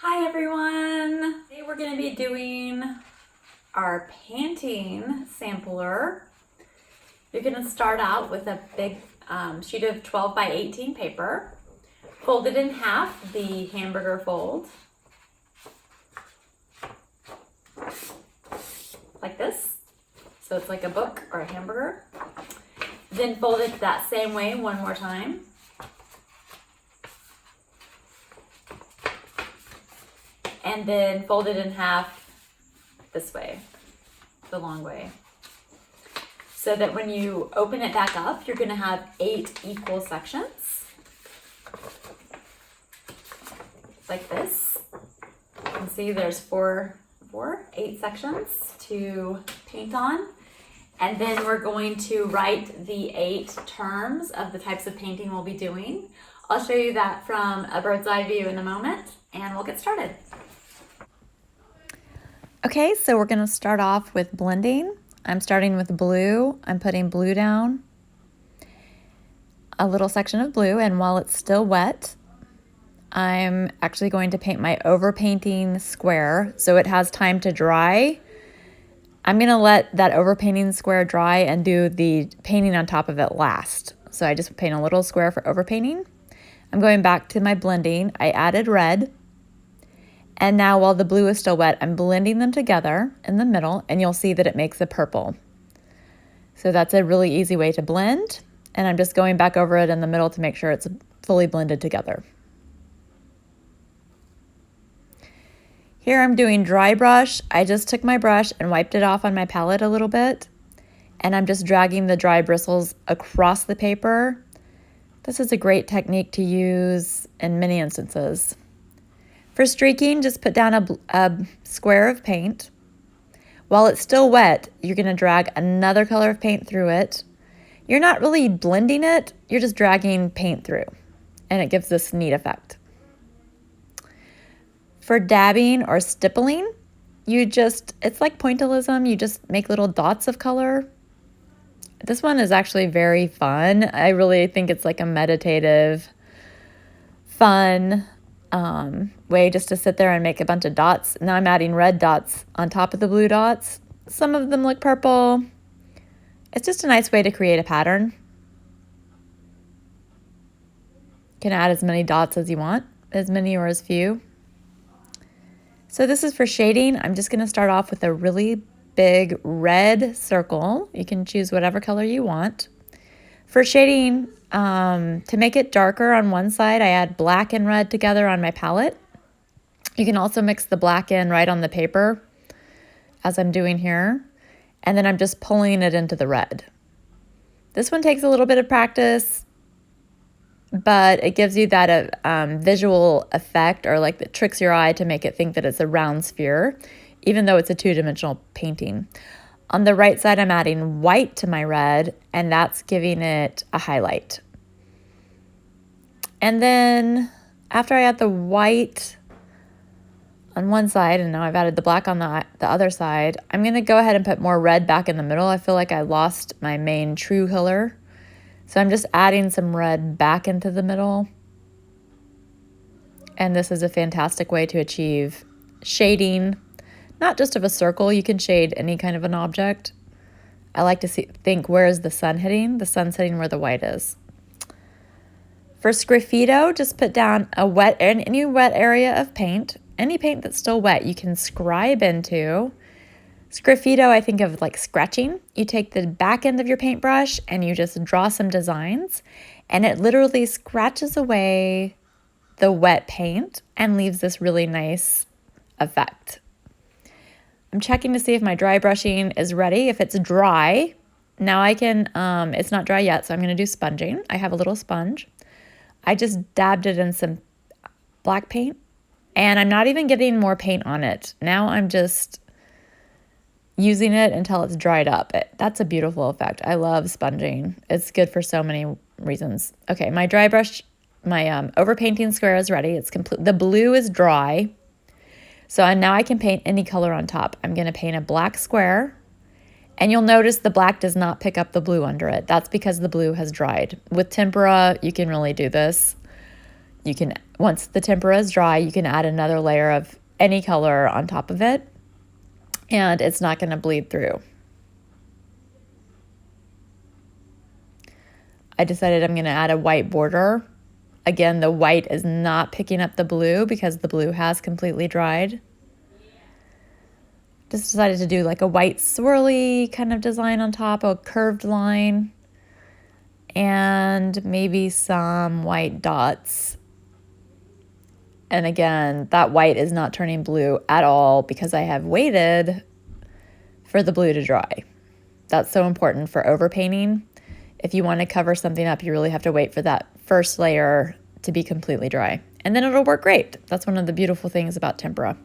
Hi everyone! Today we're going to be doing our painting sampler. You're going to start out with a big sheet of 12 by 18 paper. Fold it in half, the hamburger fold. Like this. So it's like a book or a hamburger. Then fold it that same way one more time. And then fold it in half this way, the long way. So that when you open it back up, you're gonna have 8 equal sections. Like this. You can see there's 8 sections to paint on. And then we're going to write the 8 terms of the types of painting we'll be doing. I'll show you that from a bird's eye view in a moment, and we'll get started. Okay, so we're gonna start off with blending. I'm starting with blue. I'm putting blue down, a little section of blue, and while it's still wet, I'm actually going to paint my overpainting square so it has time to dry. I'm gonna let that overpainting square dry and do the painting on top of it last. So I just paint a little square for overpainting. I'm going back to my blending. I added red. And now while the blue is still wet, I'm blending them together in the middle, and you'll see that it makes a purple. So that's a really easy way to blend, and I'm just going back over it in the middle to make sure it's fully blended together. Here I'm doing dry brush. I just took my brush and wiped it off on my palette a little bit, and I'm just dragging the dry bristles across the paper. This is a great technique to use in many instances. For streaking, just put down a square of paint. While it's still wet, you're gonna drag another color of paint through it. You're not really blending it, you're just dragging paint through, and it gives this neat effect. For dabbing or stippling, it's like pointillism, you just make little dots of color. This one is actually very fun. I really think it's like a meditative, fun, way just to sit there and make a bunch of dots. Now I'm adding red dots on top of the blue dots. Some of them look purple. It's just a nice way to create a pattern. You can add as many dots as you want, as many or as few. So this is for shading. I'm just gonna start off with a really big red circle. You can choose whatever color you want. For shading, to make it darker on one side, I add black and red together on my palette. You can also mix the black in right on the paper, as I'm doing here, and then I'm just pulling it into the red. This one takes a little bit of practice, but it gives you that visual effect, or like it tricks your eye to make it think that it's a round sphere, even though it's a two-dimensional painting. On the right side, I'm adding white to my red, and that's giving it a highlight. And then after I add the white on one side, and now I've added the black on the other side, I'm gonna go ahead and put more red back in the middle. I feel like I lost my main true color. So I'm just adding some red back into the middle. And this is a fantastic way to achieve shading, not just of a circle. You can shade any kind of an object. I like to think, where is the sun hitting? The sun's hitting where the white is. For sgraffito, just put down any wet area of paint. Any paint that's still wet, you can scribe into. Sgraffito, I think of like scratching. You take the back end of your paintbrush and you just draw some designs, and it literally scratches away the wet paint and leaves this really nice effect. I'm checking to see if my dry brushing is ready. If it's dry, now I can, it's not dry yet, so I'm gonna do sponging. I have a little sponge. I just dabbed it in some black paint, and I'm not even getting more paint on it. Now I'm just using it until it's dried up. That's a beautiful effect. I love sponging. It's good for so many reasons. Okay, my dry brush, my overpainting square is ready. It's complete. The blue is dry. So now I can paint any color on top. I'm gonna paint a black square, and you'll notice the black does not pick up the blue under it. That's because the blue has dried. With tempera, you can really do this. You can, once the tempera is dry, you can add another layer of any color on top of it, and it's not going to bleed through. I decided I'm going to add a white border. Again, the white is not picking up the blue because the blue has completely dried. Just decided to do like a white swirly kind of design on top, a curved line, and maybe some white dots. And again, that white is not turning blue at all because I have waited for the blue to dry. That's so important for overpainting. If you want to cover something up, you really have to wait for that first layer to be completely dry. And then it'll work great. That's one of the beautiful things about tempera.